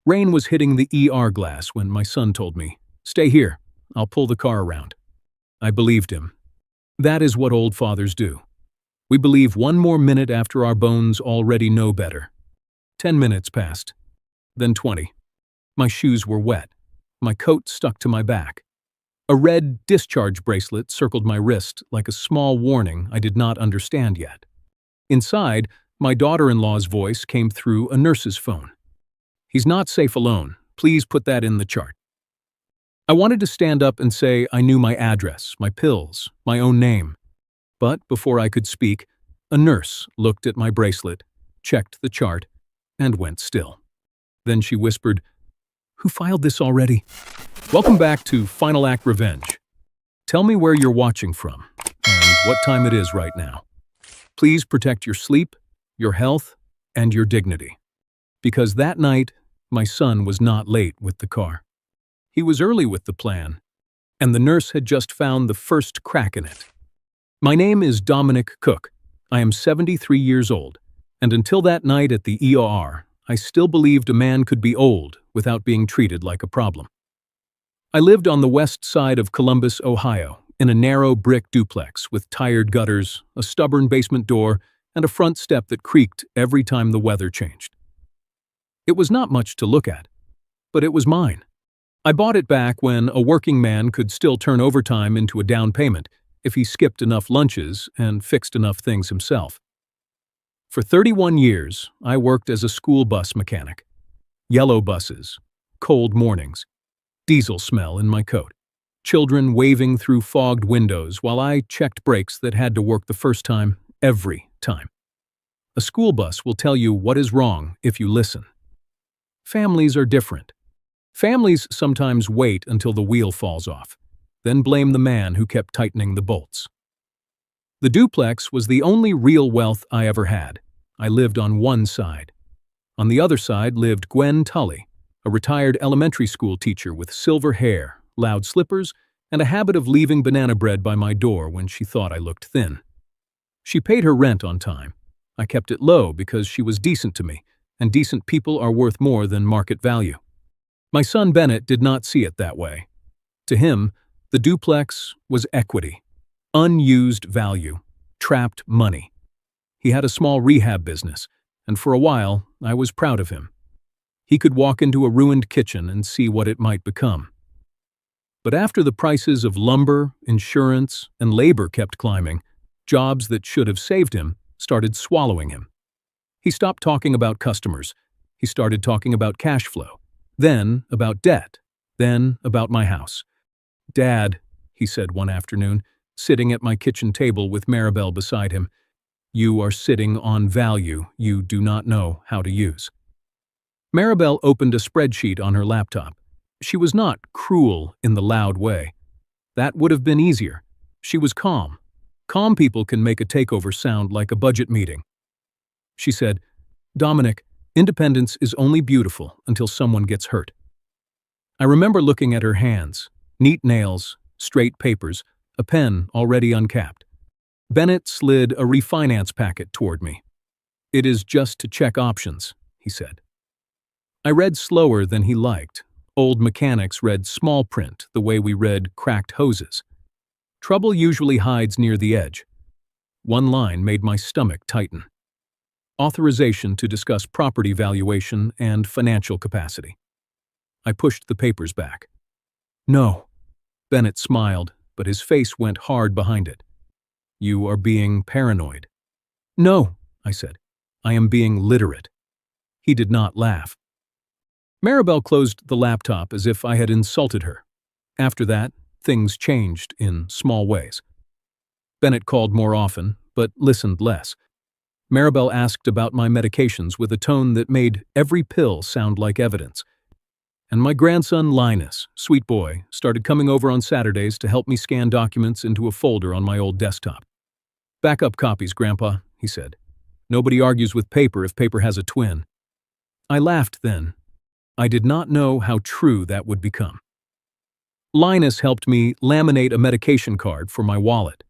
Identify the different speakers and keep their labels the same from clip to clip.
Speaker 1: Rain was hitting the ER glass when my son told me, "Stay here, I'll pull the car around." I believed him. That is what old fathers do. We believe one more minute after our bones already know better. 10 minutes passed, then 20. My shoes were wet. My coat stuck to my back. A red discharge bracelet circled my wrist like a small warning I did not understand yet. Inside, my daughter-in-law's voice came through a nurse's phone. "He's not safe alone. Please put that in the chart." I wanted to stand up and say I knew my address, my pills, my own name. But before I could speak, a nurse looked at my bracelet, checked the chart, and went still. Then she whispered, "Who filed this already?" Welcome back to Final Act Revenge. Tell me where you're watching from, and what time it is right now. Please protect your sleep, your health, and your dignity. Because that night, my son was not late with the car. He was early with the plan, and the nurse had just found the first crack in it. My name is Dominic Cook. I am 73 years old, and until that night at the ER, I still believed a man could be old without being treated like a problem. I lived on the west side of Columbus, Ohio, in a narrow brick duplex with tired gutters, a stubborn basement door, and a front step that creaked every time the weather changed. It was not much to look at, but it was mine. I bought it back when a working man could still turn overtime into a down payment if he skipped enough lunches and fixed enough things himself. For 31 years, I worked as a school bus mechanic. Yellow buses, cold mornings, diesel smell in my coat, children waving through fogged windows while I checked brakes that had to work the first time, every time. A school bus will tell you what is wrong if you listen. Families are different. Families sometimes wait until the wheel falls off, then blame the man who kept tightening the bolts. The duplex was the only real wealth I ever had. I lived on one side. On the other side lived Gwen Tully, a retired elementary school teacher with silver hair, loud slippers, and a habit of leaving banana bread by my door when she thought I looked thin. She paid her rent on time. I kept it low because she was decent to me, and decent people are worth more than market value. My son Bennett did not see it that way. To him, the duplex was equity, unused value, trapped money. He had a small rehab business, and for a while, I was proud of him. He could walk into a ruined kitchen and see what it might become. But after the prices of lumber, insurance, and labor kept climbing, jobs that should have saved him started swallowing him. He stopped talking about customers. He started talking about cash flow, then about debt, then about my house. "Dad," he said one afternoon, sitting at my kitchen table with Maribel beside him, "you are sitting on value you do not know how to use." Maribel opened a spreadsheet on her laptop. She was not cruel in the loud way. That would have been easier. She was calm. Calm people can make a takeover sound like a budget meeting. She said, "Dominic, independence is only beautiful until someone gets hurt." I remember looking at her hands, neat nails, straight papers, a pen already uncapped. Bennett slid a refinance packet toward me. "It is just to check options," he said. I read slower than he liked. Old mechanics read small print the way we read cracked hoses. Trouble usually hides near the edge. One line made my stomach tighten. Authorization to discuss property valuation and financial capacity. I pushed the papers back. "No." Bennett smiled, but his face went hard behind it. "You are being paranoid." "No," I said. "I am being literate." He did not laugh. Maribel closed the laptop as if I had insulted her. After that, things changed in small ways. Bennett called more often, but listened less. Maribel asked about my medications with a tone that made every pill sound like evidence. And my grandson Linus, sweet boy, started coming over on Saturdays to help me scan documents into a folder on my old desktop. "Backup copies, Grandpa," he said. "Nobody argues with paper if paper has a twin." I laughed then. I did not know how true that would become. Linus helped me laminate a medication card for my wallet.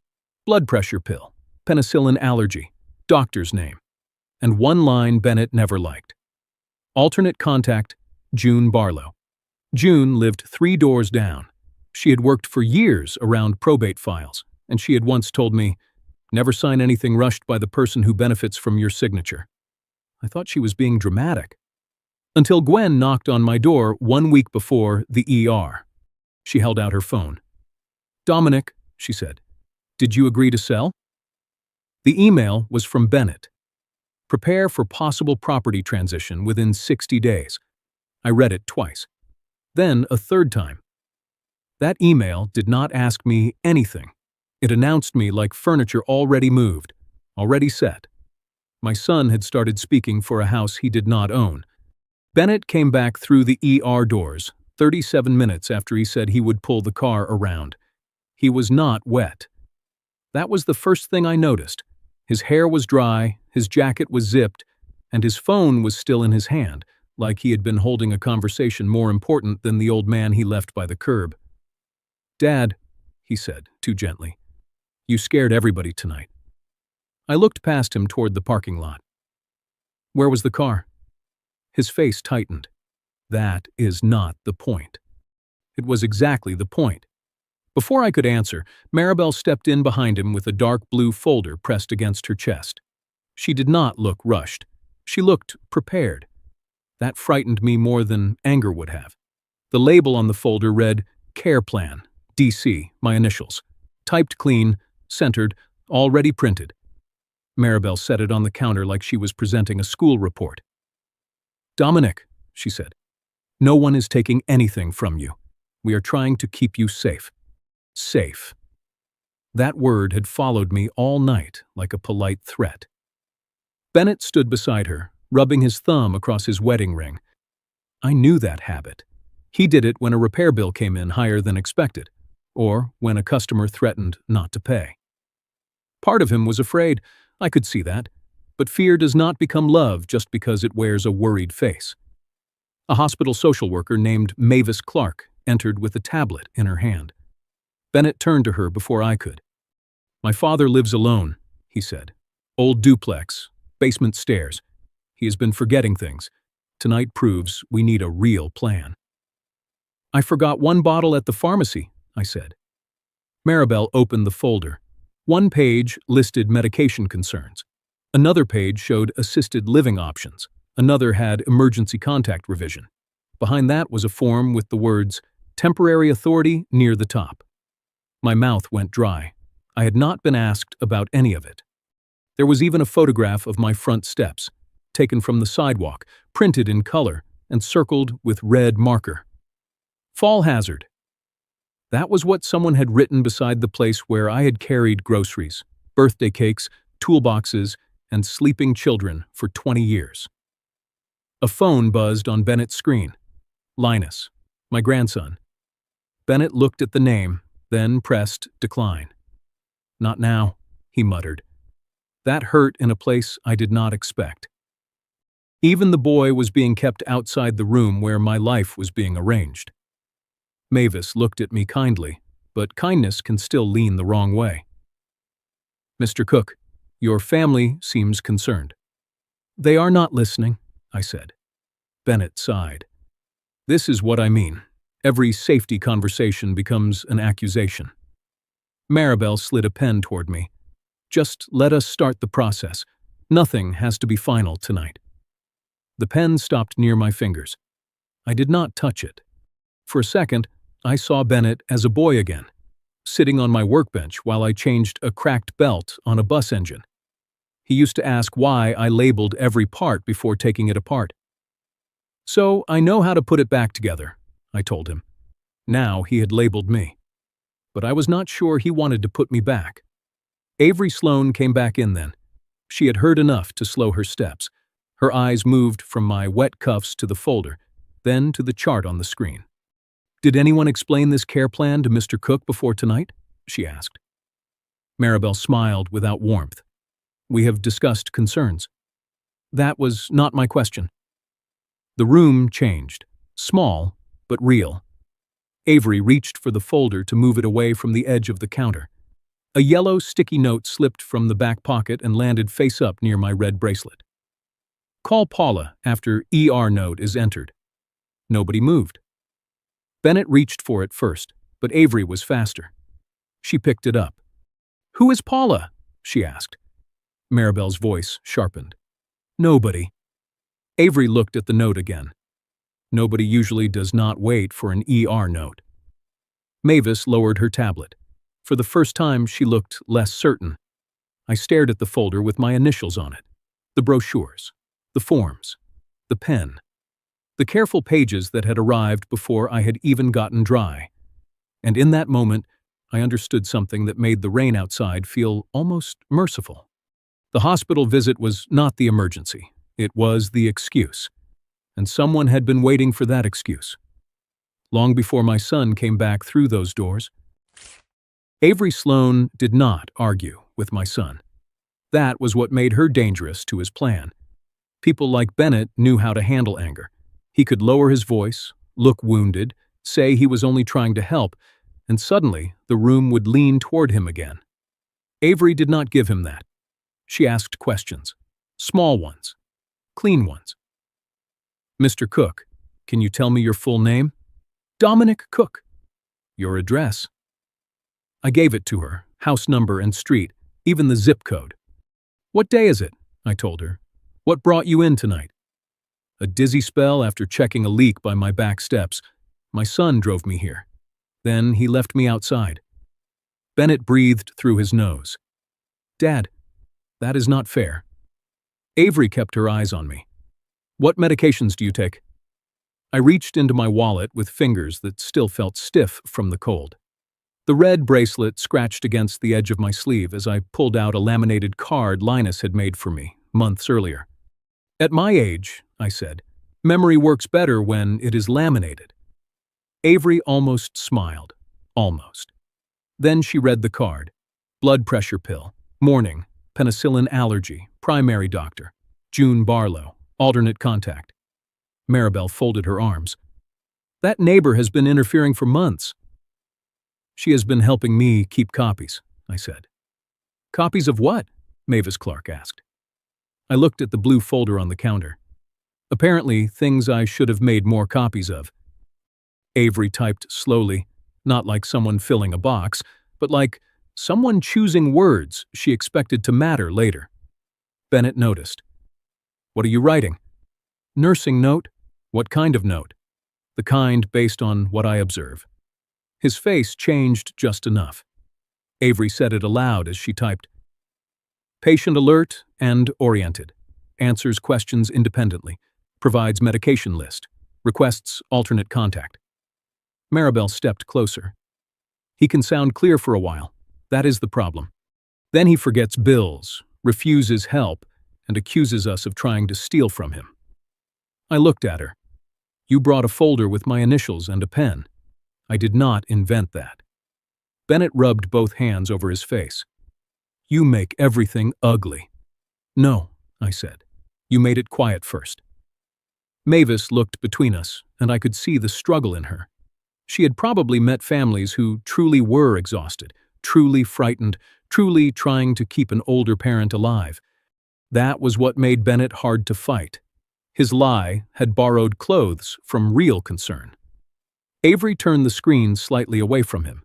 Speaker 1: Blood pressure pill, penicillin allergy, doctor's name, and one line Bennett never liked. Alternate contact, June Barlow. June lived 3 doors down. She had worked for years around probate files, and she had once told me, "Never sign anything rushed by the person who benefits from your signature." I thought she was being dramatic. Until Gwen knocked on my door 1 week before the ER. She held out her phone. "Dominic," she said, "did you agree to sell?" The email was from Bennett. "Prepare for possible property transition within 60 days. I read it twice. Then a third time. That email did not ask me anything. It announced me like furniture already moved, already set. My son had started speaking for a house he did not own. Bennett came back through the ER doors 37 minutes after he said he would pull the car around. He was not wet. That was the first thing I noticed. His hair was dry, his jacket was zipped, and his phone was still in his hand, like he had been holding a conversation more important than the old man he left by the curb. "Dad," he said, too gently, "you scared everybody tonight." I looked past him toward the parking lot. "Where was the car?" His face tightened. That is not the point. It was exactly the point. Before I could answer, Maribel stepped in behind him with a dark blue folder pressed against her chest. She did not look rushed. She looked prepared. That frightened me more than anger would have. The label on the folder read, "Care Plan, DC, my initials. Typed clean, centered, already printed." Maribel set it on the counter like she was presenting a school report. "Dominic," she said, "no one is taking anything from you. We are trying to keep you safe." Safe. That word had followed me all night like a polite threat. Bennett stood beside her, rubbing his thumb across his wedding ring. I knew that habit. He did it when a repair bill came in higher than expected, or when a customer threatened not to pay. Part of him was afraid. I could see that. But fear does not become love just because it wears a worried face. A hospital social worker named Mavis Clark entered with a tablet in her hand. Bennett turned to her before I could. "My father lives alone," he said. "Old duplex, basement stairs. He has been forgetting things. Tonight proves we need a real plan." "I forgot one bottle at the pharmacy," I said. Maribel opened the folder. One page listed medication concerns. Another page showed assisted living options. Another had emergency contact revision. Behind that was a form with the words, "Temporary authority" near the top. My mouth went dry. I had not been asked about any of it. There was even a photograph of my front steps, taken from the sidewalk, printed in color, and circled with red marker. "Fall hazard." That was what someone had written beside the place where I had carried groceries, birthday cakes, toolboxes, and sleeping children for 20 years. A phone buzzed on Bennett's screen. Linus, my grandson. Bennett looked at the name, then pressed decline. "Not now," he muttered. That hurt in a place I did not expect. Even the boy was being kept outside the room where my life was being arranged. Mavis looked at me kindly, but kindness can still lean the wrong way. "Mr. Cook, your family seems concerned." "They are not listening," I said. Bennett sighed. "This is what I mean. Every safety conversation becomes an accusation." Maribel slid a pen toward me. "Just let us start the process. Nothing has to be final tonight." The pen stopped near my fingers. I did not touch it. For a second, I saw Bennett as a boy again, sitting on my workbench while I changed a cracked belt on a bus engine. He used to ask why I labeled every part before taking it apart. "So I know how to put it back together," I told him. Now he had labeled me. But I was not sure he wanted to put me back. Avery Sloan came back in then. She had heard enough to slow her steps. Her eyes moved from my wet cuffs to the folder, then to the chart on the screen. "Did anyone explain this care plan to Mr. Cook before tonight?" she asked. Maribel smiled without warmth. "We have discussed concerns." "That was not my question." The room changed. Small, but real. Avery reached for the folder to move it away from the edge of the counter. A yellow sticky note slipped from the back pocket and landed face up near my red bracelet. "Call Paula after ER note is entered." Nobody moved. Bennett reached for it first, but Avery was faster. She picked it up. "Who is Paula?" she asked. Maribel's voice sharpened. "Nobody." Avery looked at the note again. Nobody usually does not wait for an ER note. Mavis lowered her tablet. For the first time, she looked less certain. I stared at the folder with my initials on it. The brochures, the forms, the pen. The careful pages that had arrived before I had even gotten dry. And in that moment, I understood something that made the rain outside feel almost merciful. The hospital visit was not the emergency. It was the excuse. And someone had been waiting for that excuse. Long before my son came back through those doors. Avery Sloan did not argue with my son. That was what made her dangerous to his plan. People like Bennett knew how to handle anger. He could lower his voice, look wounded, say he was only trying to help, and suddenly the room would lean toward him again. Avery did not give him that. She asked questions. Small ones. Clean ones. "Mr. Cook, can you tell me your full name?" "Dominic Cook." "Your address?" I gave it to her, house number and street, even the zip code. "What day is it?" I told her. "What brought you in tonight?" "A dizzy spell after checking a leak by my back steps. My son drove me here. Then he left me outside." Bennett breathed through his nose. "Dad, that is not fair." Avery kept her eyes on me. "What medications do you take?" I reached into my wallet with fingers that still felt stiff from the cold. The red bracelet scratched against the edge of my sleeve as I pulled out a laminated card Linus had made for me months earlier. "At my age," I said, "memory works better when it is laminated." Avery almost smiled. Almost. Then she read the card. Blood pressure pill. Morning. Penicillin allergy. Primary doctor. June Barlow. Alternate contact. Maribel folded her arms. "That neighbor has been interfering for months." "She has been helping me keep copies," I said. "Copies of what?" Mavis Clark asked. I looked at the blue folder on the counter. Apparently, things I should have made more copies of. Avery typed slowly, not like someone filling a box, but like someone choosing words she expected to matter later. Bennett noticed. "What are you writing?" "Nursing note." "What kind of note?" "The kind based on what I observe." His face changed just enough. Avery said it aloud as she typed. "Patient alert and oriented. Answers questions independently. Provides medication list. Requests alternate contact." Maribel stepped closer. "He can sound clear for a while. That is the problem. Then he forgets bills, refuses help, and accuses us of trying to steal from him." I looked at her. "You brought a folder with my initials and a pen. I did not invent that." Bennett rubbed both hands over his face. "You make everything ugly." "No," I said. "You made it quiet first." Mavis looked between us, and I could see the struggle in her. She had probably met families who truly were exhausted, truly frightened, truly trying to keep an older parent alive. That was what made Bennett hard to fight. His lie had borrowed clothes from real concern. Avery turned the screen slightly away from him.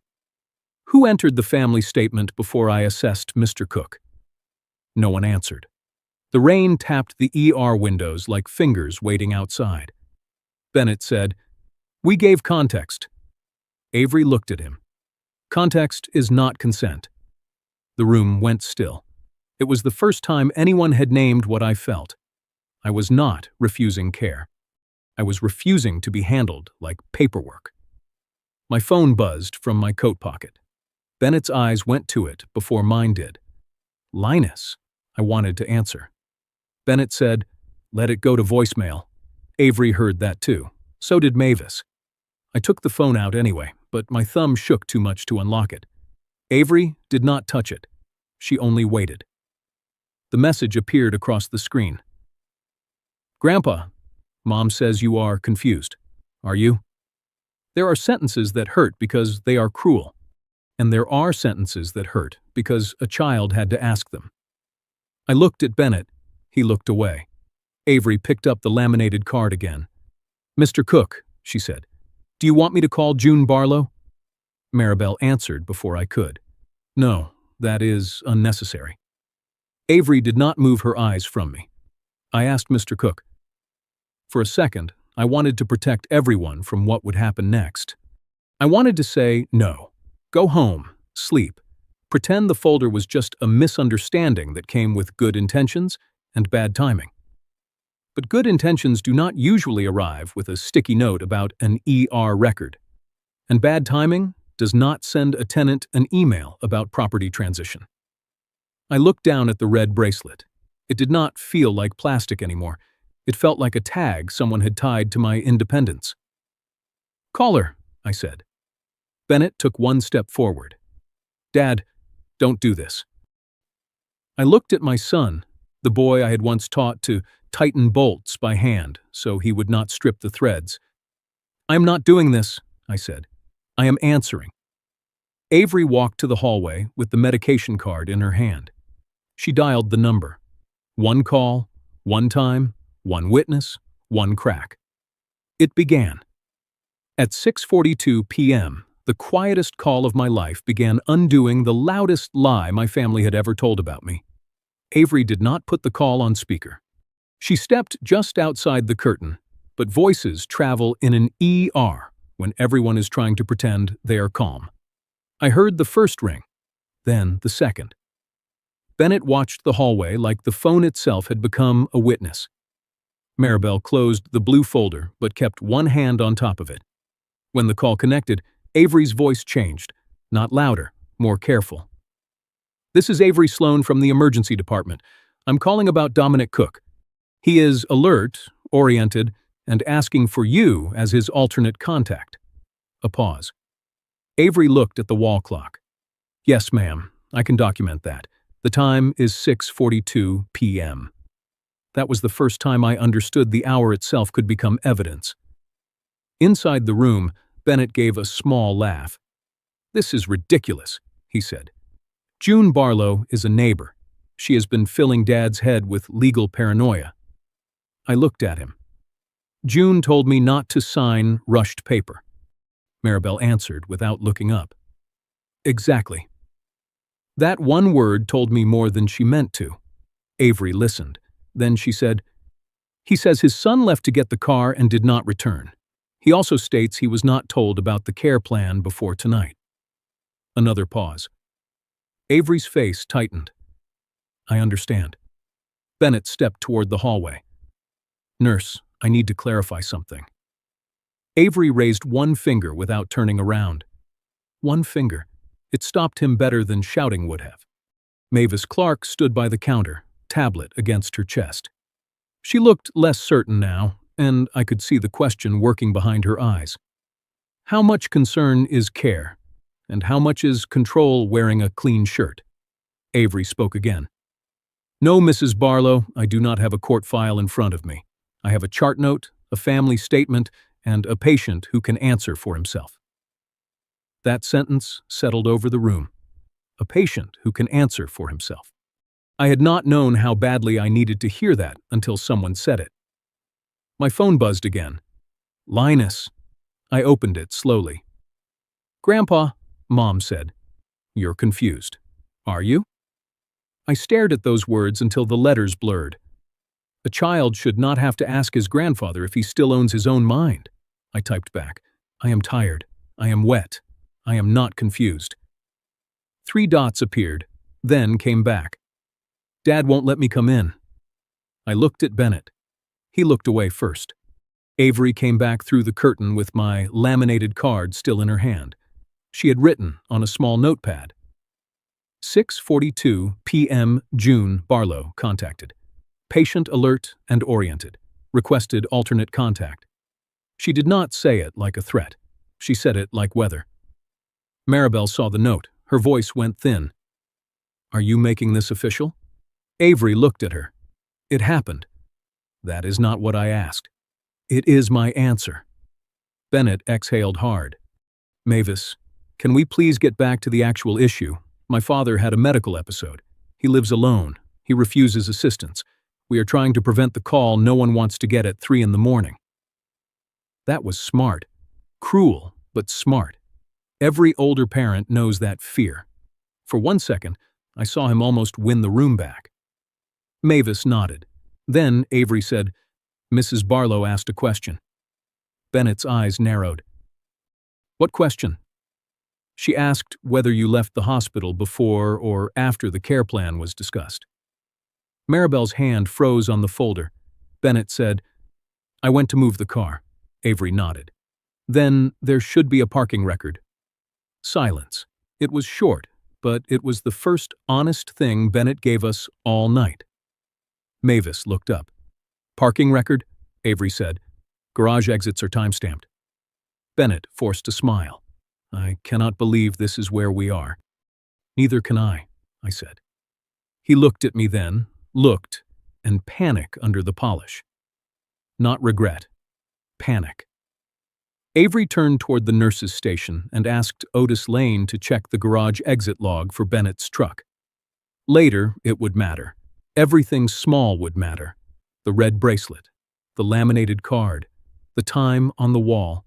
Speaker 1: "Who entered the family statement before I assessed Mr. Cook?" No one answered. The rain tapped the ER windows like fingers waiting outside. Bennett said, "We gave context." Avery looked at him. "Context is not consent." The room went still. It was the first time anyone had named what I felt. I was not refusing care. I was refusing to be handled like paperwork. My phone buzzed from my coat pocket. Bennett's eyes went to it before mine did. "Linus," I wanted to answer. Bennett said, "Let it go to voicemail." Avery heard that too. So did Mavis. I took the phone out anyway, but my thumb shook too much to unlock it. Avery did not touch it. She only waited. The message appeared across the screen. "Grandpa, Mom says you are confused. Are you?" There are sentences that hurt because they are cruel. And there are sentences that hurt because a child had to ask them. I looked at Bennett. He looked away. Avery picked up the laminated card again. "Mr. Cook," she said. Do you want me to call June Barlow? Maribel answered before I could. No, that is unnecessary. Avery did not move her eyes from me. I asked Mr. Cook. For a second, I wanted to protect everyone from what would happen next. I wanted to say, no, go home, sleep, pretend the folder was just a misunderstanding that came with good intentions and bad timing. But good intentions do not usually arrive with a sticky note about an ER record. And bad timing does not send a tenant an email about property transition. I looked down at the red bracelet. It did not feel like plastic anymore. It felt like a tag someone had tied to my independence. Call her, I said. Bennett took one step forward. Dad, don't do this. I looked at my son, the boy I had once taught to tighten bolts by hand so he would not strip the threads. I am not doing this, I said. I am answering. Avery walked to the hallway with the medication card in her hand. She dialed the number. One call, one time, one witness, one crack. It began. At 6:42 p.m., the quietest call of my life began undoing the loudest lie my family had ever told about me. Avery did not put the call on speaker. She stepped just outside the curtain, but voices travel in an ER when everyone is trying to pretend they are calm. I heard the first ring, then the second. Bennett watched the hallway like the phone itself had become a witness. Maribel closed the blue folder but kept one hand on top of it. When the call connected, Avery's voice changed, not louder, more careful. This is Avery Sloan from the emergency department. I'm calling about Dominic Cook. He is alert, oriented, and asking for you as his alternate contact. A pause. Avery looked at the wall clock. Yes, ma'am, I can document that. The time is 6:42 p.m. That was the first time I understood the hour itself could become evidence. Inside the room, Bennett gave a small laugh. This is ridiculous, he said. June Barlow is a neighbor. She has been filling Dad's head with legal paranoia. I looked at him. June told me not to sign rushed paper. Maribel answered without looking up. Exactly. That one word told me more than she meant to. Avery listened. Then she said, He says his son left to get the car and did not return. He also states he was not told about the care plan before tonight. Another pause. Avery's face tightened. I understand. Bennett stepped toward the hallway. Nurse, I need to clarify something. Avery raised one finger without turning around. One finger. It stopped him better than shouting would have. Mavis Clark stood by the counter, tablet against her chest. She looked less certain now, and I could see the question working behind her eyes. How much concern is care, and how much is control wearing a clean shirt? Avery spoke again. No, Mrs. Barlow, I do not have a court file in front of me. I have a chart note, a family statement, and a patient who can answer for himself. That sentence settled over the room. A patient who can answer for himself. I had not known how badly I needed to hear that until someone said it. My phone buzzed again. Linus. I opened it slowly. Grandpa, Mom said. You're confused. Are you? I stared at those words until the letters blurred. A child should not have to ask his grandfather if he still owns his own mind. I typed back. I am tired. I am wet. I am not confused. 3 dots appeared, then came back. Dad won't let me come in. I looked at Bennett. He looked away first. Avery came back through the curtain with my laminated card still in her hand. She had written on a small notepad. 6:42 p.m. June Barlow contacted. Patient alert and oriented. Requested alternate contact. She did not say it like a threat. She said it like weather. Maribel saw the note. Her voice went thin. Are you making this official? Avery looked at her. It happened. That is not what I asked. It is my answer. Bennett exhaled hard. Mavis, can we please get back to the actual issue? My father had a medical episode. He lives alone. He refuses assistance. We are trying to prevent the call no one wants to get at 3 in the morning. That was smart. Cruel, but smart. Every older parent knows that fear. For 1 second, I saw him almost win the room back. Mavis nodded. Then Avery said, "Mrs. Barlow asked a question." Bennett's eyes narrowed. "What question?" "She asked whether you left the hospital before or after the care plan was discussed." Maribel's hand froze on the folder. Bennett said, "I went to move the car." Avery nodded. "Then there should be a parking record." Silence. It was short, but it was the first honest thing Bennett gave us all night. Mavis looked up. "Parking record?" Avery said. "Garage exits are time-stamped." Bennett forced a smile. "I cannot believe this is where we are." "Neither can I said. He looked at me then, looked, and panic under the polish. Not regret. Panic. Avery turned toward the nurse's station and asked Otis Lane to check the garage exit log for Bennett's truck. Later, it would matter. Everything small would matter. The red bracelet, the laminated card, the time on the wall,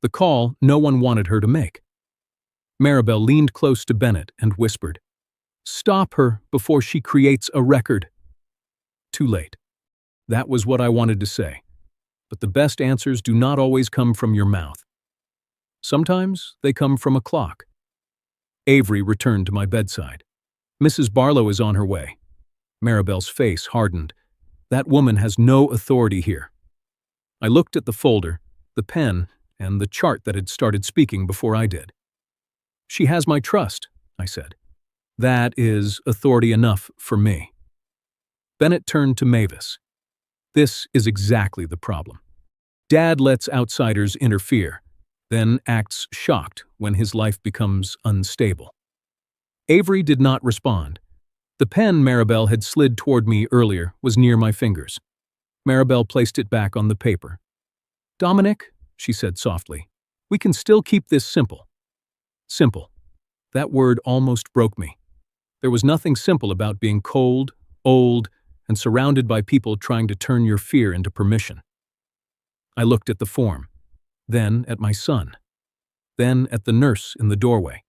Speaker 1: the call no one wanted her to make. Maribel leaned close to Bennett and whispered, "Stop her before she creates a record." Too late. That was what I wanted to say. But the best answers do not always come from your mouth. Sometimes they come from a clock. Avery returned to my bedside. "Mrs. Barlow is on her way." Maribel's face hardened. "That woman has no authority here." I looked at the folder, the pen, and the chart that had started speaking before I did. "She has my trust," I said. "That is authority enough for me." Bennett turned to Mavis. "This is exactly the problem. Dad lets outsiders interfere, then acts shocked when his life becomes unstable." Avery did not respond. The pen Maribel had slid toward me earlier was near my fingers. Maribel placed it back on the paper. "Dominic," she said softly, "we can still keep this simple." Simple. That word almost broke me. There was nothing simple about being cold, old, and surrounded by people trying to turn your fear into permission. I looked at the form, then at my son, then at the nurse in the doorway.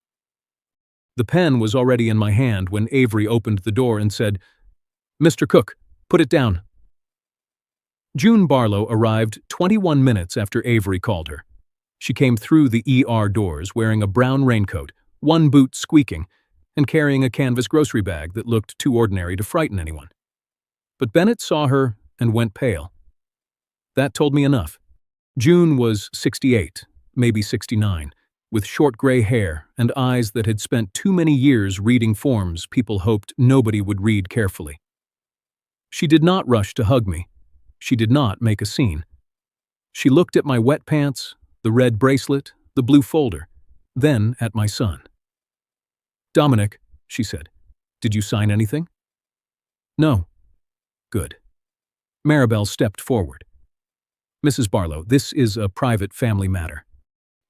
Speaker 1: The pen was already in my hand when Avery opened the door and said, "Mr. Cook, put it down." June Barlow arrived 21 minutes after Avery called her. She came through the ER doors wearing a brown raincoat, one boot squeaking, and carrying a canvas grocery bag that looked too ordinary to frighten anyone. But Bennett saw her and went pale. That told me enough. June was 68, maybe 69, with short gray hair and eyes that had spent too many years reading forms people hoped nobody would read carefully. She did not rush to hug me. She did not make a scene. She looked at my wet pants, the red bracelet, the blue folder, then at my son. "Dominic," she said, "did you sign anything?" "No." "Good." Maribel stepped forward. "Mrs. Barlow, this is a private family matter."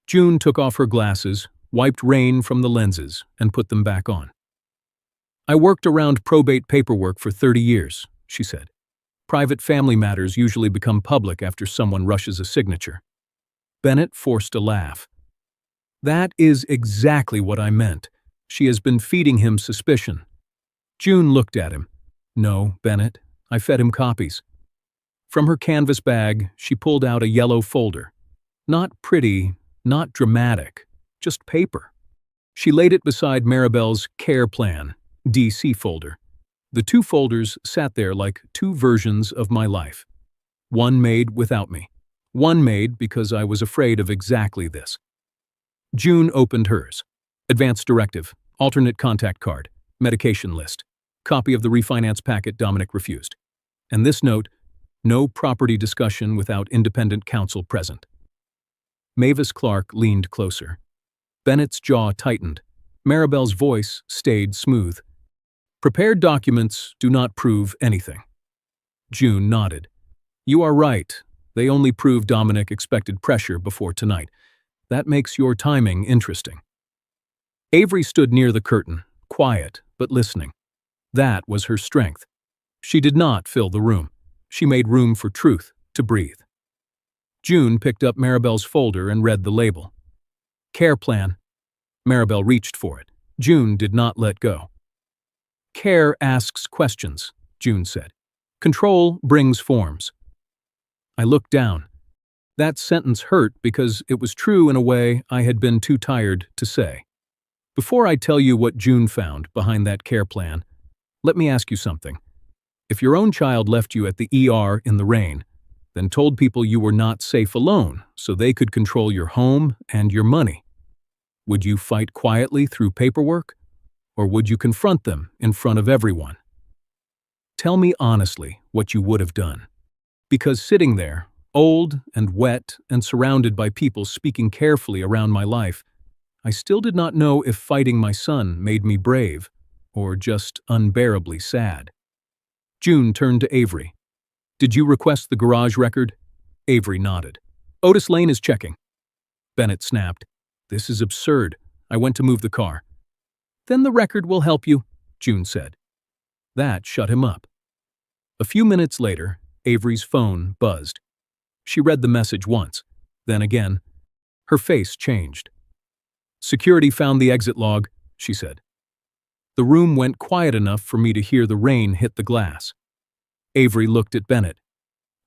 Speaker 1: June took off her glasses, wiped rain from the lenses, and put them back on. "I worked around probate paperwork for 30 years, she said. "Private family matters usually become public after someone rushes a signature." Bennett forced a laugh. "That is exactly what I meant. She has been feeding him suspicion." June looked at him. "No, Bennett, I fed him copies." From her canvas bag, she pulled out a yellow folder. Not pretty, not dramatic, just paper. She laid it beside Maribel's care plan, DC folder. The two folders sat there like two versions of my life. One made without me. One made because I was afraid of exactly this. June opened hers. Advance directive, alternate contact card, medication list, copy of the refinance packet Dominic refused. And this note, no property discussion without independent counsel present. Mavis Clark leaned closer. Bennett's jaw tightened. Maribel's voice stayed smooth. "Prepared documents do not prove anything." June nodded. "You are right. They only prove Dominic expected pressure before tonight. That makes your timing interesting." Avery stood near the curtain, quiet but listening. That was her strength. She did not fill the room. She made room for truth to breathe. June picked up Maribel's folder and read the label. Care plan. Maribel reached for it. June did not let go. Care asks questions, June said. Control brings forms. I looked down. That sentence hurt because it was true in a way I had been too tired to say. Before I tell you what June found behind that care plan, let me ask you something. If your own child left you at the ER in the rain, then told people you were not safe alone so they could control your home and your money, would you fight quietly through paperwork, or would you confront them in front of everyone? Tell me honestly what you would have done. Because sitting there, old and wet and surrounded by people speaking carefully around my life, I still did not know if fighting my son made me brave or just unbearably sad. June turned to Avery. Did you request the garage record? Avery nodded. Otis Lane is checking. Bennett snapped. This is absurd. I went to move the car. Then the record will help you, June said. That shut him up. A few minutes later, Avery's phone buzzed. She read the message once, then again. Her face changed. Security found the exit log, she said. The room went quiet enough for me to hear the rain hit the glass. Avery looked at Bennett.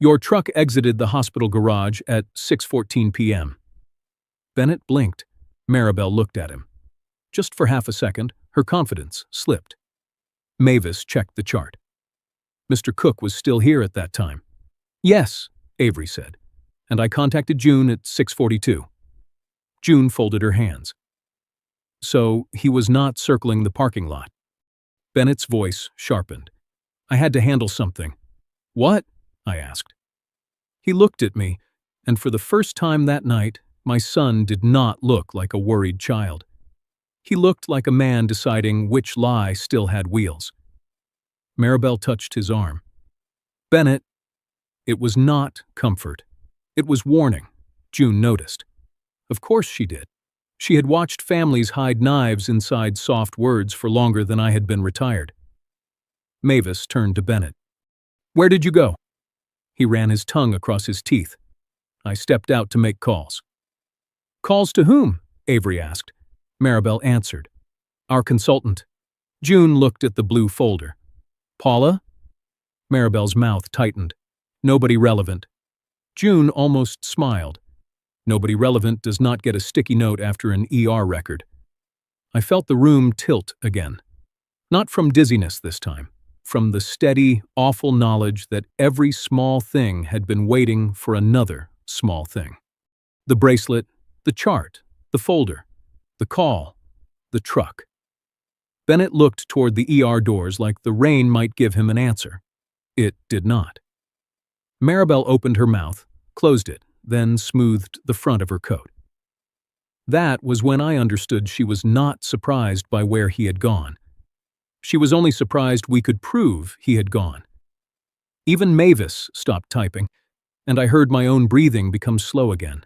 Speaker 1: Your truck exited the hospital garage at 6:14 p.m. Bennett blinked. Maribel looked at him. Just for half a second, her confidence slipped. Mavis checked the chart. Mr. Cook was still here at that time. Yes, Avery said, and I contacted June at 6:42. June folded her hands. So he was not circling the parking lot. Bennett's voice sharpened. I had to handle something. What? I asked. He looked at me, and for the first time that night, my son did not look like a worried child. He looked like a man deciding which lie still had wheels. Maribel touched his arm. Bennett. It was not comfort. It was warning, June noticed. Of course she did. She had watched families hide knives inside soft words for longer than I had been retired. Mavis turned to Bennett. Where did you go? He ran his tongue across his teeth. I stepped out to make calls. Calls to whom? Avery asked. Maribel answered. Our consultant. June looked at the blue folder. Paula? Maribel's mouth tightened. Nobody relevant. June almost smiled. Nobody relevant does not get a sticky note after an ER record. I felt the room tilt again. Not from dizziness this time, from the steady, awful knowledge that every small thing had been waiting for another small thing. The bracelet, the chart, the folder, the call, the truck. Bennett looked toward the ER doors like the rain might give him an answer. It did not. Maribel opened her mouth, closed it, then smoothed the front of her coat. That was when I understood she was not surprised by where he had gone. She was only surprised we could prove he had gone. Even Mavis stopped typing, and I heard my own breathing become slow again.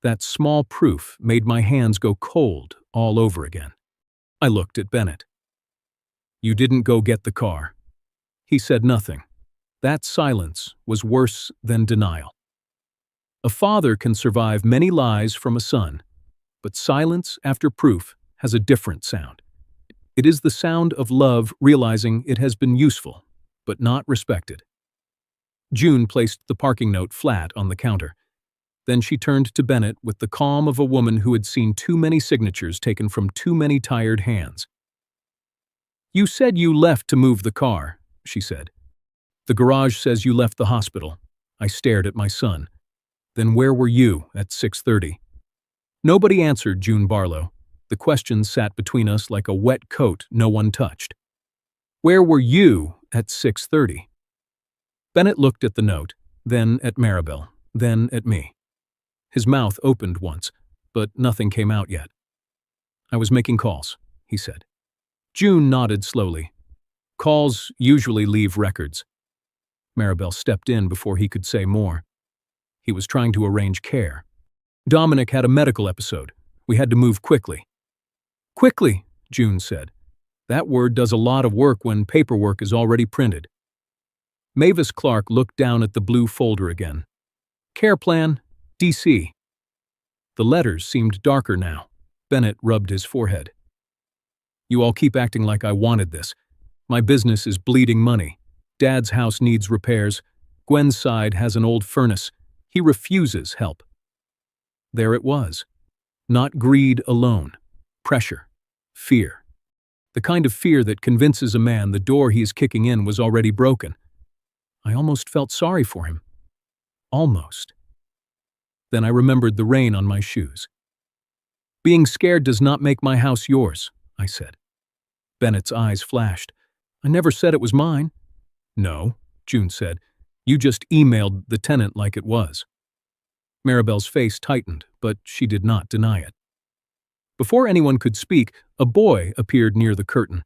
Speaker 1: That small proof made my hands go cold all over again. I looked at Bennett. You didn't go get the car. He said nothing. That silence was worse than denial. A father can survive many lies from a son, but silence after proof has a different sound. It is the sound of love realizing it has been useful, but not respected. June placed the parking note flat on the counter. Then she turned to Bennett with the calm of a woman who had seen too many signatures taken from too many tired hands. You said you left to move the car, she said. The garage says you left the hospital. I stared at my son. Then where were you at 6:30? Nobody answered June Barlow. The questions sat between us like a wet coat no one touched. Where were you at 6:30? Bennett looked at the note, then at Maribel, then at me. His mouth opened once, but nothing came out yet. I was making calls, he said. June nodded slowly. Calls usually leave records. Maribel stepped in before he could say more. He was trying to arrange care. Dominic had a medical episode. We had to move quickly. Quickly, June said. That word does a lot of work when paperwork is already printed. Mavis Clark looked down at the blue folder again. Care Plan, DC. The letters seemed darker now. Bennett rubbed his forehead. You all keep acting like I wanted this. My business is bleeding money. Dad's house needs repairs. Gwen's side has an old furnace. He refuses help. There it was. Not greed alone. Pressure. Fear. The kind of fear that convinces a man the door he is kicking in was already broken. I almost felt sorry for him. Almost. Then I remembered the rain on my shoes. Being scared does not make my house yours, I said. Bennett's eyes flashed. I never said it was mine. No, June said. You just emailed the tenant like it was. Maribel's face tightened, but she did not deny it. Before anyone could speak, a boy appeared near the curtain.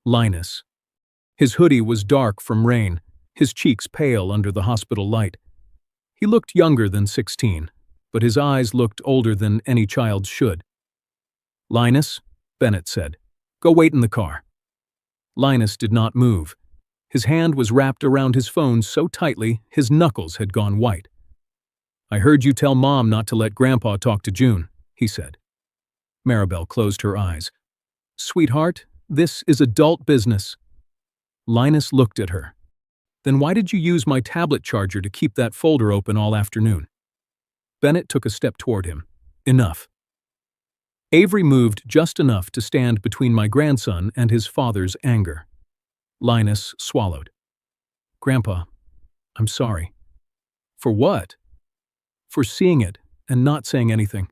Speaker 1: Linus. His hoodie was dark from rain, his cheeks pale under the hospital light. He looked younger than 16, but his eyes looked older than any child's should. Linus, Bennett said, go wait in the car. Linus did not move. His hand was wrapped around his phone so tightly his knuckles had gone white. I heard you tell Mom not to let Grandpa talk to June, he said. Maribel closed her eyes. Sweetheart, this is adult business. Linus looked at her. Then why did you use my tablet charger to keep that folder open all afternoon? Bennett took a step toward him. Enough. Avery moved just enough to stand between my grandson and his father's anger. Linus swallowed. Grandpa, I'm sorry. For what? For seeing it and not saying anything.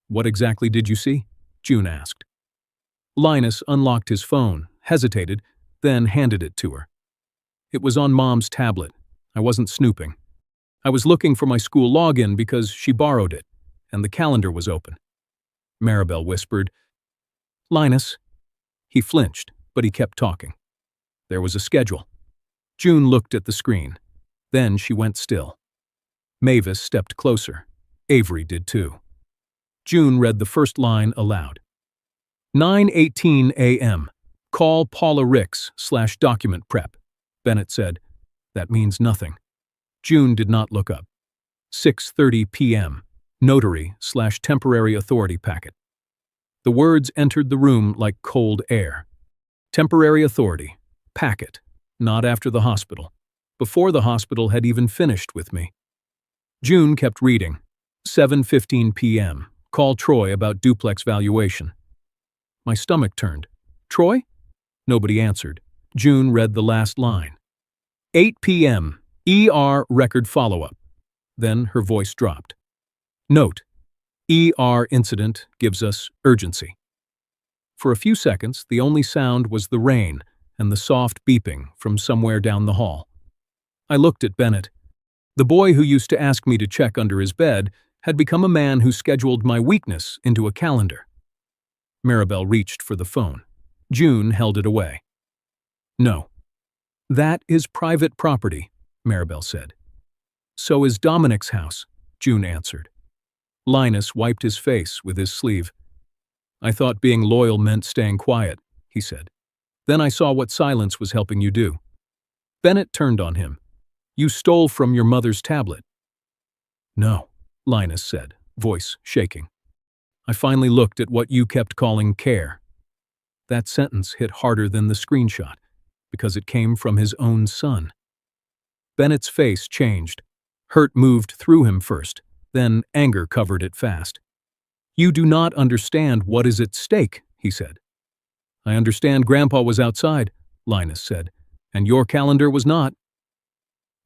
Speaker 1: What exactly did you see? June asked. Linus unlocked his phone, hesitated, then handed it to her. It was on Mom's tablet. I wasn't snooping. I was looking for my school login because she borrowed it, and the calendar was open. Maribel whispered, Linus. He flinched, but he kept talking. There was a schedule. June looked at the screen. Then she went still. Mavis stepped closer. Avery did too. June read the first line aloud. 9:18 a.m. Call Paula Ricks / document prep. Bennett said, that means nothing. June did not look up. 6:30 p.m. Notary / temporary authority packet. The words entered the room like cold air. Temporary authority. Packet. Not after the hospital. Before the hospital had even finished with me. June kept reading. 7:15 p.m. Call Troy about duplex valuation. My stomach turned. Troy? Nobody answered. June read the last line. 8 p.m. ER record follow-up. Then her voice dropped. Note: ER incident gives us urgency. For a few seconds, the only sound was the rain and the soft beeping from somewhere down the hall. I looked at Bennett. The boy who used to ask me to check under his bed had become a man who scheduled my weakness into a calendar. Maribel reached for the phone. June held it away. No. That is private property, Maribel said. So is Dominic's house, June answered. Linus wiped his face with his sleeve. I thought being loyal meant staying quiet, he said. Then I saw what silence was helping you do. Bennett turned on him. You stole from your mother's tablet. No, Linus said, voice shaking. I finally looked at what you kept calling care. That sentence hit harder than the screenshot, because it came from his own son. Bennett's face changed. Hurt moved through him first, then anger covered it fast. You do not understand what is at stake, he said. I understand Grandpa was outside, Linus said, and your calendar was not.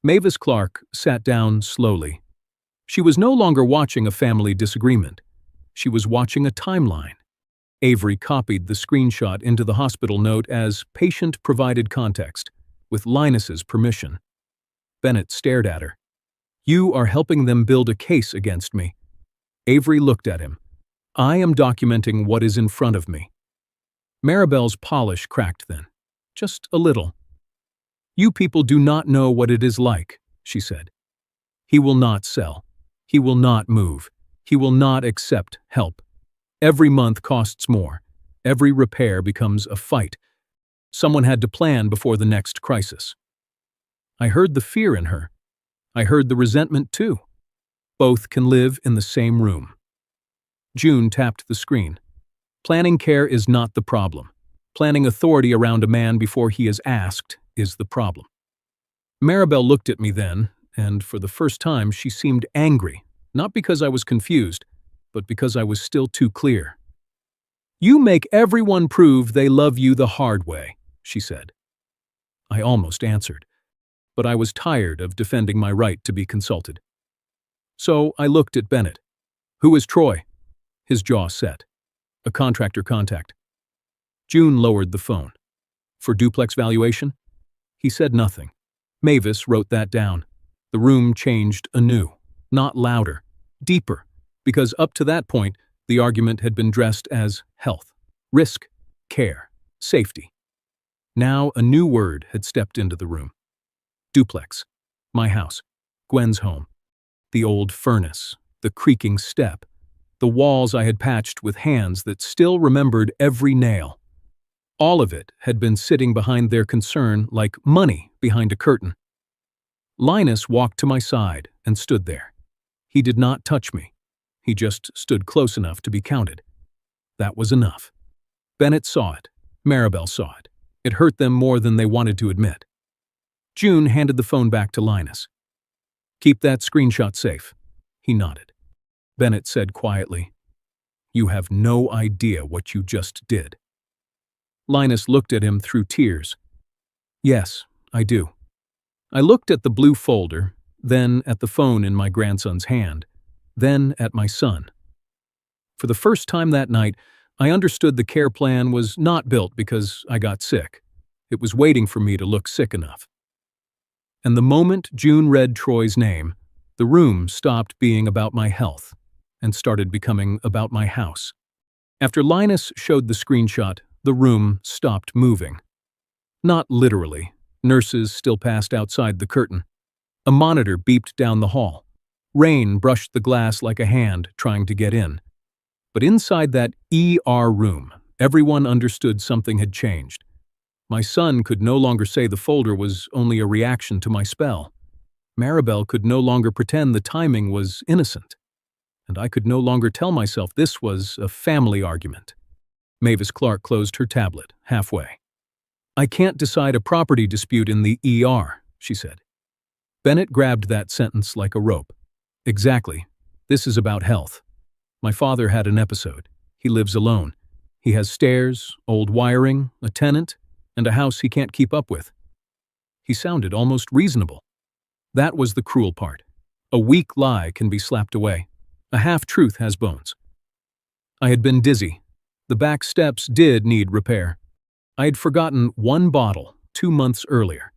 Speaker 1: Mavis Clark sat down slowly. She was no longer watching a family disagreement. She was watching a timeline. Avery copied the screenshot into the hospital note as patient-provided context, with Linus's permission. Bennett stared at her. You are helping them build a case against me. Avery looked at him. I am documenting what is in front of me. Maribel's polish cracked then. Just a little. You people do not know what it is like, she said. He will not sell. He will not move. He will not accept help. Every month costs more. Every repair becomes a fight. Someone had to plan before the next crisis. I heard the fear in her. I heard the resentment too. Both can live in the same room. June tapped the screen. Planning care is not the problem. Planning authority around a man before he is asked is the problem. Maribel looked at me then, and for the first time she seemed angry, not because I was confused, but because I was still too clear. "You make everyone prove they love you the hard way," she said. I almost answered, but I was tired of defending my right to be consulted. So I looked at Bennett. "Who is Troy?" His jaw set. "A contractor contact." June lowered the phone. "For duplex valuation?" He said nothing. Mavis wrote that down. The room changed anew, not louder, deeper, because up to that point, the argument had been dressed as health, risk, care, safety. Now a new word had stepped into the room. Duplex. My house. Gwen's home. The old furnace. The creaking step. The walls I had patched with hands that still remembered every nail. All of it had been sitting behind their concern like money behind a curtain. Linus walked to my side and stood there. He did not touch me. He just stood close enough to be counted. That was enough. Bennett saw it. Maribel saw it. It hurt them more than they wanted to admit. June handed the phone back to Linus. "Keep that screenshot safe." He nodded. Bennett said quietly, "You have no idea what you just did." Linus looked at him through tears. "Yes, I do." I looked at the blue folder, then at the phone in my grandson's hand, then at my son. For the first time that night, I understood the care plan was not built because I got sick. It was waiting for me to look sick enough. And the moment June read Troy's name, the room stopped being about my health and started becoming about my house. After Linus showed the screenshot, the room stopped moving. Not literally. Nurses still passed outside the curtain. A monitor beeped down the hall. Rain brushed the glass like a hand trying to get in. But inside that ER room, everyone understood something had changed. My son could no longer say the folder was only a reaction to my spell. Maribel could no longer pretend the timing was innocent. And I could no longer tell myself this was a family argument. Mavis Clark closed her tablet, halfway. "I can't decide a property dispute in the ER," she said. Bennett grabbed that sentence like a rope. "Exactly. This is about health. My father had an episode. He lives alone. He has stairs, old wiring, a tenant, and a house he can't keep up with." He sounded almost reasonable. That was the cruel part. A weak lie can be slapped away. A half-truth has bones. I had been dizzy. The back steps did need repair. I had forgotten one bottle 2 months earlier.